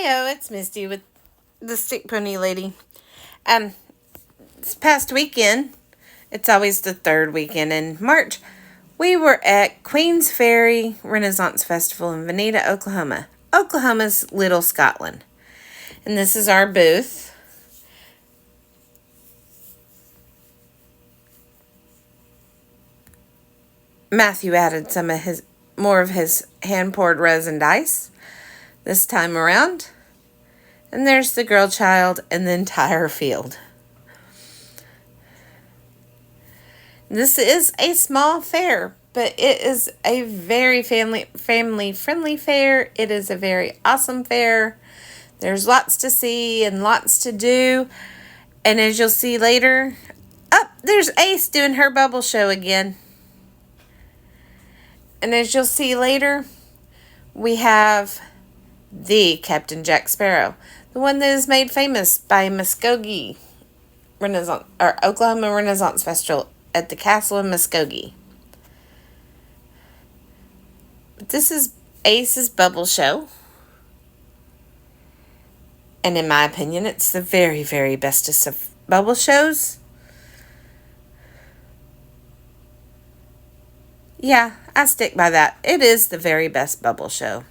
Hiyo, it's Misty with the Stick Pony Lady. This past weekend, it's always the third weekend in March, we were at Queensferry Renaissance Festival in Veneta, Oklahoma. Oklahoma's Little Scotland. And this is our booth. Matthew added more of his hand-poured resin dice this time around. And there's the girl child and the entire field. This is a small fair, but it is a very family-friendly fair. It is a very awesome fair. There's lots to see and lots to do. And as you'll see later, there's Ace doing her bubble show again. And as you'll see later, we have the Captain Jack Sparrow, the one that is made famous by Muskogee Renaissance or Oklahoma Renaissance Festival at the Castle in Muskogee. But this is Ace's bubble show. And in my opinion, it's the very, very bestest of bubble shows. Yeah, I stick by that. It is the very best bubble show.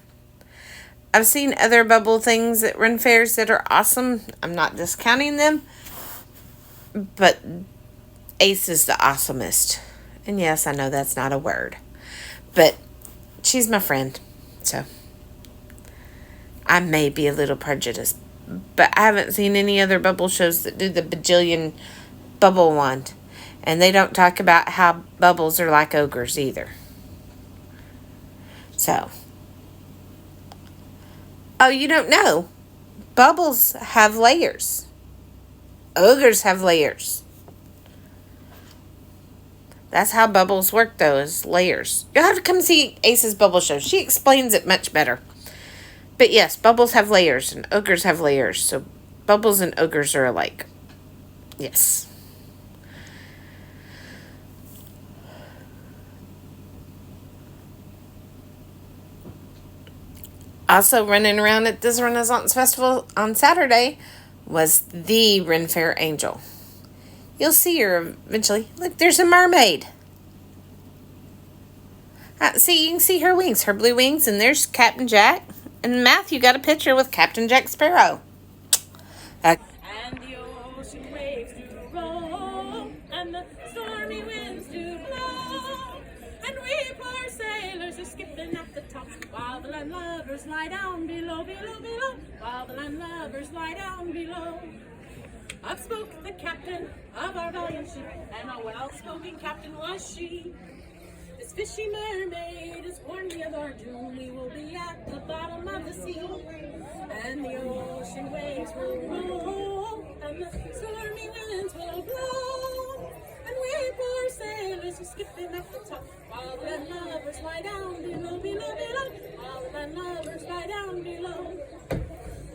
I've seen other bubble things at Ren Fairs that are awesome. I'm not discounting them. But Ace is the awesomest. And yes, I know that's not a word. But she's my friend. So I may be a little prejudiced. But I haven't seen any other bubble shows that do the bajillion bubble wand. And they don't talk about how bubbles are like ogres either. So. Oh, you don't know. Bubbles have layers. Ogres have layers. That's how bubbles work, though, is layers. You'll have to come see Ace's bubble show. She explains it much better. But yes, bubbles have layers and ogres have layers. So bubbles and ogres are alike. Yes. Also running around at this Renaissance Festival on Saturday was the Ren Fair Angel. You'll see her eventually. Look, there's a mermaid. See, you can see her wings, her blue wings, and there's Captain Jack. And Matthew got a picture with Captain Jack Sparrow. And the ocean waves do roll, and the stormy winds do blow, and we poor sailors are skipping at the top, while the landlubbers lie down below, while the landlubbers lie down below. Up spoke the captain of our valiant ship, and a well-spoken captain was she. This fishy mermaid has warned me of our doom. We will be at the bottom of the sea, and the ocean waves will roll, and the stormy winds will blow, and we poor sailors are skipping at the top, while the landlubbers lie down below, while the landlubbers lie down below.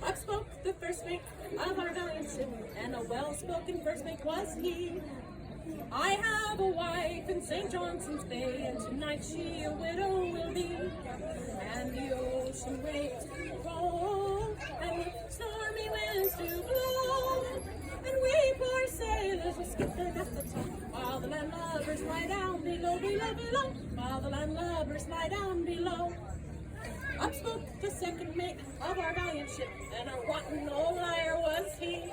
Up spoke the first mate of our valiant ship, and a well-spoken first mate was he. I have a wife in St. Johnson's Bay, and tonight she a widow will be. And the ocean waves do roll, and the stormy winds do blow, and we poor sailors are skipping at the top, while the landlubbers lie down below, while the landlubbers lie down below. Up spoke the second mate of our valiant ship, and a rotten old liar was he.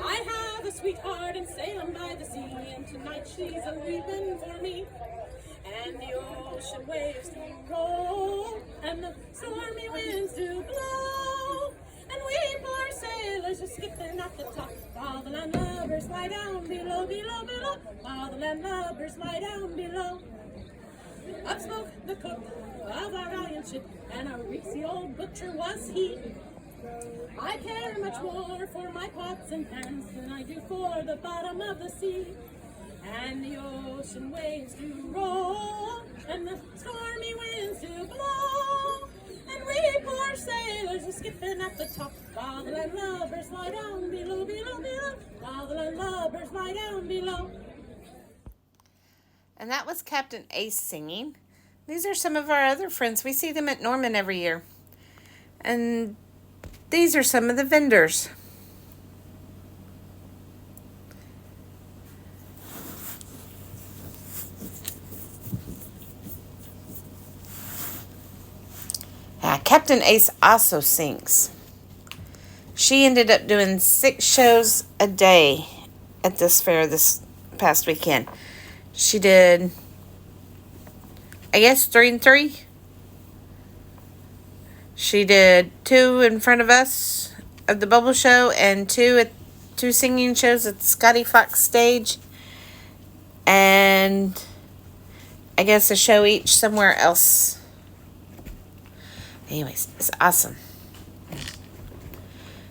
I have a sweetheart in Salem by the sea, and tonight she's a weeping for me. And the ocean waves do roll, and the stormy winds do blow, and we poor sailors are skipping at the top, while the landlubbers lie down below, while the landlubbers lie down below. Up spoke the cook of our valiant ship, and a greasy old butcher was he. I care much more for my pots and pans than I do for the bottom of the sea. And the ocean waves do roll, and the stormy winds do blow, and we poor sailors are skipping at the top, while the landlubbers lie down below, while the landlubbers lie down below. And that was Captain Ace singing. These are some of our other friends. We see them at Norman every year. And these are some of the vendors. Captain Ace also sings. She ended up doing 6 shows a day at this fair this past weekend. She did, I guess, 3 and 3. She did 2 in front of us of the Bubble Show and 2 singing shows at the Scotty Fox stage. And I guess a show each somewhere else. Anyways, it's awesome.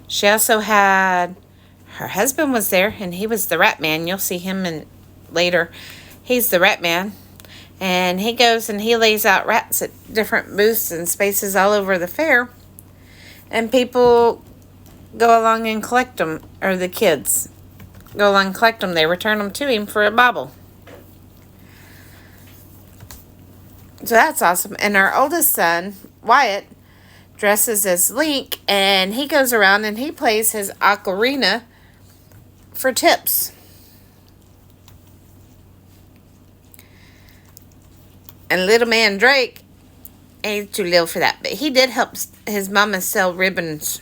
She also had, her husband was there, and he was the Rat Man. You'll see him later. He's the Rat Man. And he goes and he lays out rats at different booths and spaces all over the fair. And people go along and collect them, or the kids go along and collect them. They return them to him for a bauble. So that's awesome. And our oldest son, Wyatt, dresses as Link, and he goes around and he plays his ocarina for tips. And little man Drake ain't too little for that, but he did help his mama sell ribbons,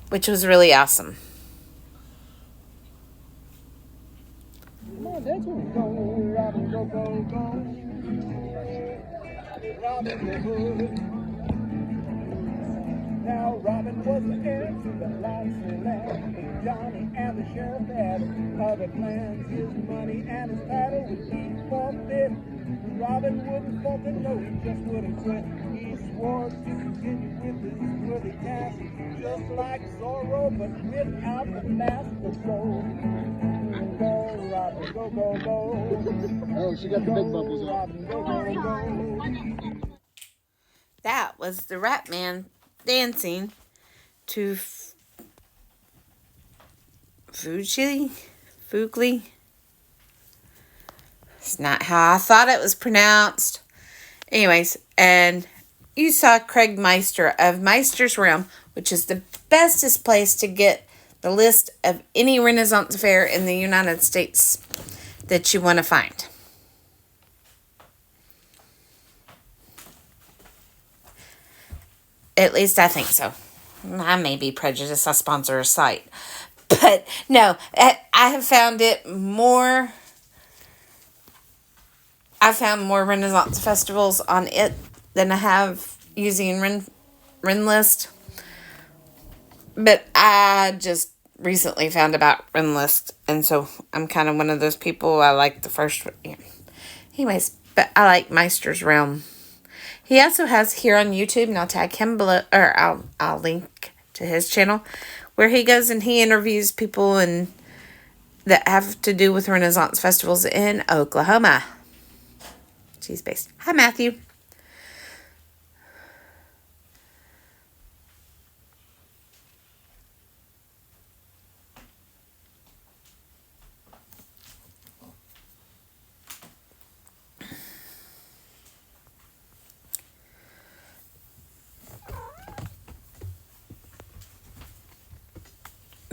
which was really awesome. Come on, that's where we go, Robin, go, go, go. Robin Hood. Now Robin was the heir to the Lassie land. Johnny and the sheriff had other plans. His money and his title would be forfeit. Robin wouldn't forfeit, no, he just wouldn't quit. He swore to continue with his worthy task, just like Zorro, but without the mask of gold. Go, Robin, go, go, go. Oh, she got the big bubbles on. Robin, go, go, go. That was the Rat Man dancing to Foogly. It's not how I thought it was pronounced. Anyways, and you saw Craig Meister of Meister's Realm, which is the bestest place to get the list of any Renaissance fair in the United States that you want to find. At least I think so. I may be prejudiced. I sponsor a site. But no, I have found it more. I found more Renaissance festivals on it than I have using Renlist. But I just recently found about Renlist. And so I'm kind of one of those people. I like the first. Anyways, but I like Meister's Realm. He also has here on YouTube, and I'll tag him below, or I'll link to his channel, where he goes and he interviews people and that have to do with Renaissance festivals in Oklahoma. She's based. Hi, Matthew.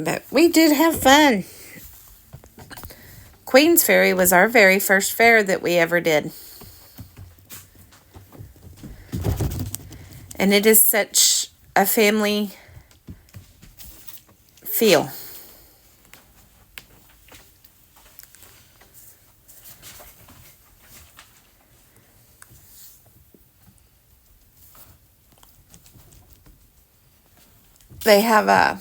But we did have fun. Queensferry was our very first fair that we ever did. And it is such a family feel. They have a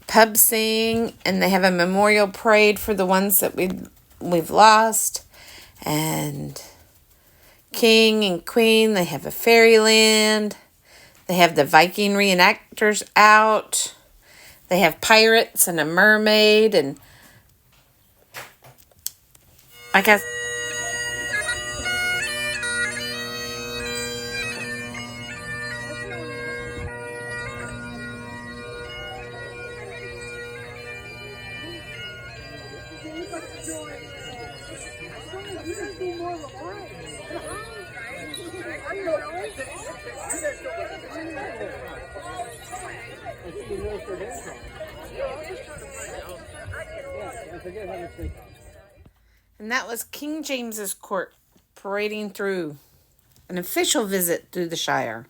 pub sing, and they have a memorial parade for the ones that we've lost, and King and Queen. They have a fairyland. They have the Viking reenactors out. They have pirates and a mermaid, and I guess. And that was King James's court parading through an official visit through the Shire.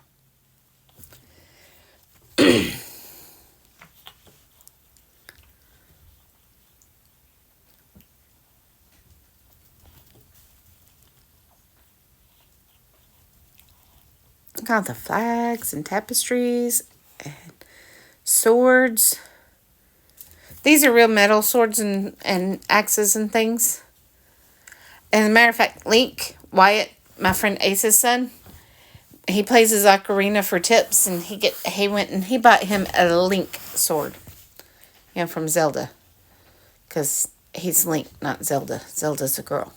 Got the flags and tapestries and swords. These are real metal swords and axes and things. And as a matter of fact, Link, Wyatt, my friend Ace's son, he plays his ocarina for tips, and he went and he bought him a Link sword, from Zelda, because he's Link, not Zelda. Zelda's a girl.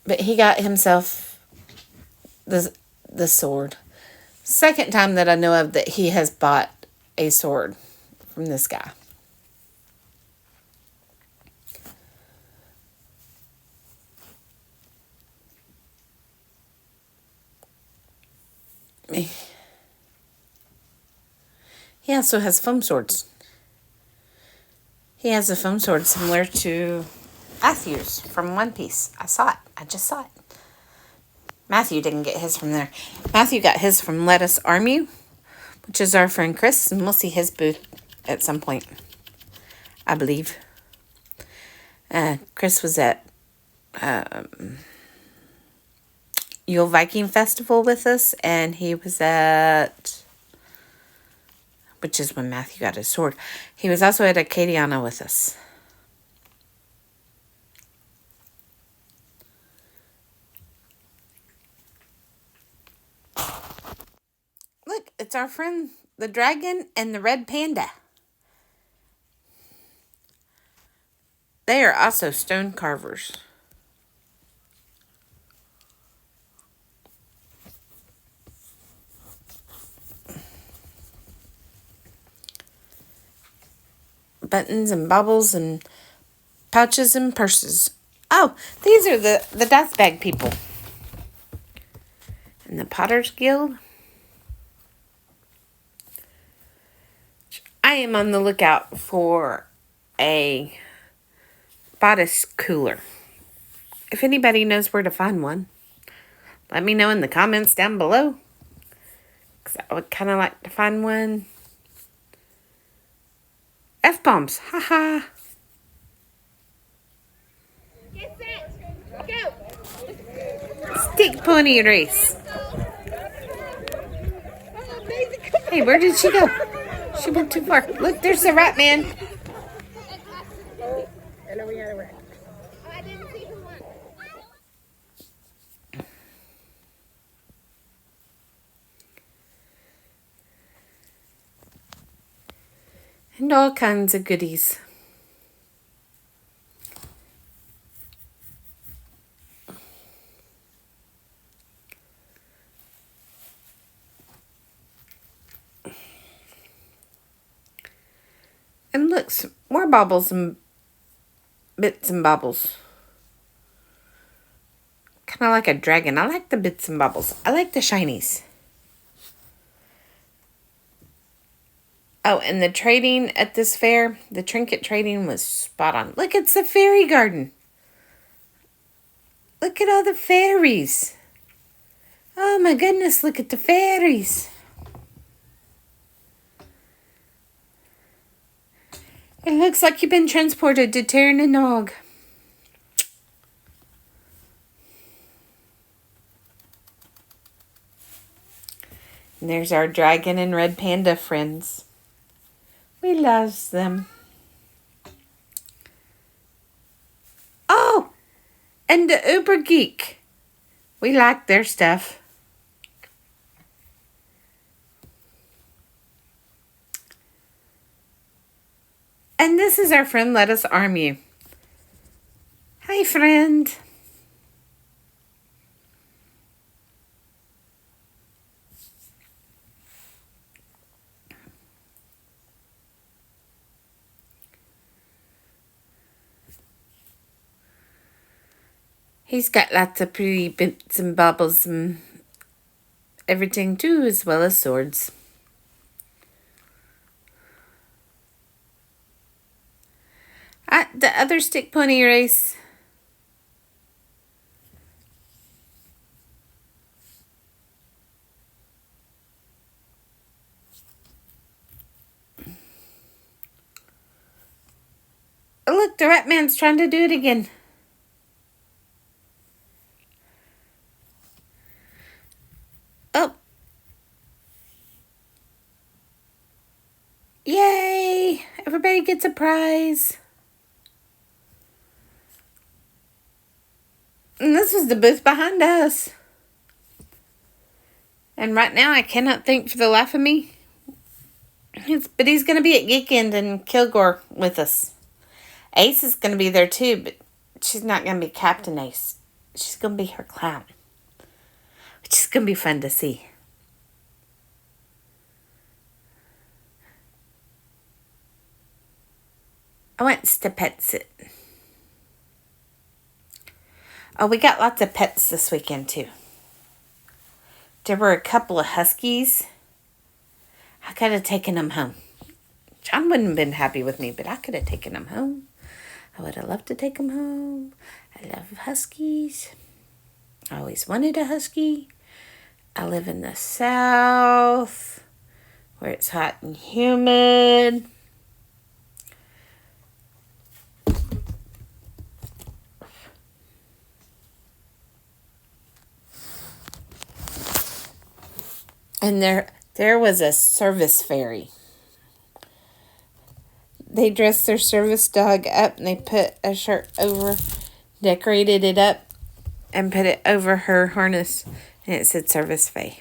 But he got himself the sword. Second time that I know of that he has bought a sword from this guy. He also has foam swords. He has a foam sword similar to Matthew's from One Piece. I saw it. I just saw it. Matthew didn't get his from there. Matthew got his from Lettuce Army, which is our friend Chris, and we'll see his booth at some point, I believe. Chris was at Yule Viking Festival with us, and he was at, which is when Matthew got his sword. He was also at Acadiana with us. Look, it's our friend, the dragon and the red panda. They are also stone carvers. Buttons and baubles and pouches and purses. Oh, these are the dust bag people. And the Potter's Guild. I am on the lookout for a bodice cooler. If anybody knows where to find one, let me know in the comments down below. Because I would kind of like to find one. F-bombs. Haha. Get set. Go. Stick pony race. Hey, where did she go? She went too far. Look, there's the rat man. And then we had a rat. I didn't see who won. And all kinds of goodies. And look, some more baubles and bits and baubles. Kind of like a dragon. I like the bits and baubles. I like the shinies. Oh, and the trading at this fair, the trinket trading was spot on. Look, it's a fairy garden. Look at all the fairies. Oh my goodness, look at the fairies. It looks like you've been transported to Terranog. And there's our dragon and red panda friends. We love them. Oh, and the Uber Geek. We like their stuff. And this is our friend Lettuce Army. Hi, friend. He's got lots of pretty bits and baubles and everything too, as well as swords. The other stick pony race. Oh, look, the rat man's trying to do it again. Oh. Yay! Everybody gets a prize. And this was the booth behind us. And right now I cannot think for the life of me. But he's going to be at Geekend in Kilgore with us. Ace is going to be there too, but she's not going to be Captain Ace. She's going to be her clown. Which is going to be fun to see. I went to pets it. Oh, we got lots of pets this weekend too. There were a couple of huskies. I could have taken them home. John wouldn't have been happy with me, but I could have taken them home. I would have loved to take them home. I love huskies. I always wanted a husky. I live in the South, where it's hot and humid. And there was a service fairy. They dressed their service dog up and they put a shirt over, decorated it up, and put it over her harness. And it said Service Faye.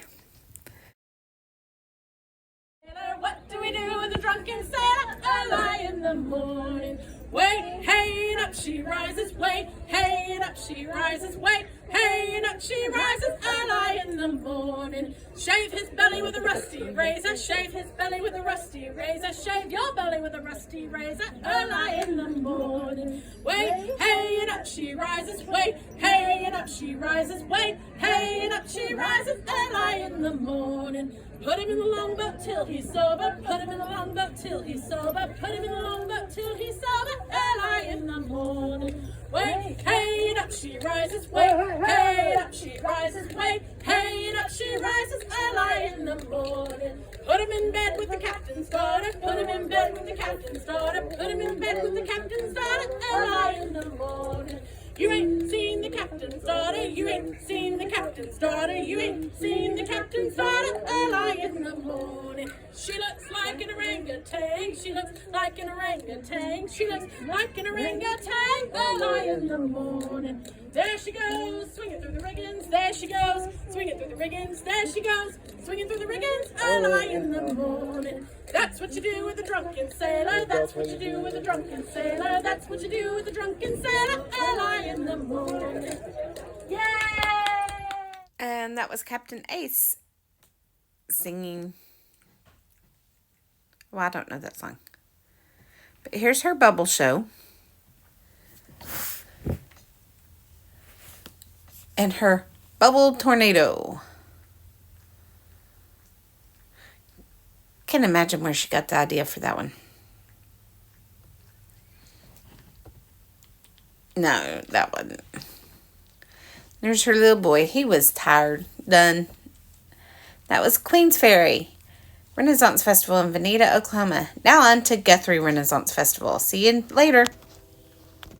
What do we do with a drunken sailor early in the morning? Way, hey, and up she rises. Way, hey, and up she rises. Way, hey, and up she rises early in the morning. Shave his belly with a rusty razor. Shave his belly with a rusty razor. Shave your belly with a rusty razor early in the morning. Way, hey, and up she rises. Way, hey, and up she rises. Way, hey, and up she rises early in the morning. Put him in the longboat till he's sober. Put him in the longboat till he's sober. Put him in the longboat till he's sober early in the morning. Way, hey, and up she rises. Way, hey, and up she rises. Way, hey, and up she rises early in the morning. Put him in bed with the captain's daughter. Put him in bed with the captain's daughter. Put him in bed with the captain's daughter early in the morning. You ain't seen the captain's daughter. You ain't seen the captain's daughter. You ain't seen the captain's daughter early in the morning. She looks like an orangutan. She looks like an orangutan. She looks like an orangutan early in the morning. There she goes, swinging through the riggings. There she goes, swinging through the riggings. There she goes, swinging through the riggings early in the morning. That's what you do with a drunken sailor. That's what you do with a drunken sailor. That's what you do with a drunken sailor early in the morning. Yay! And that was Captain Ace singing. Well, I don't know that song. But here's her bubble show. And her bubble tornado. Can't imagine where she got the idea for that one. No, that wasn't. There's her little boy. He was tired. Done. That was Queensferry Renaissance Festival in Veneta, Oklahoma. Now on to Guthrie Renaissance Festival. See you later.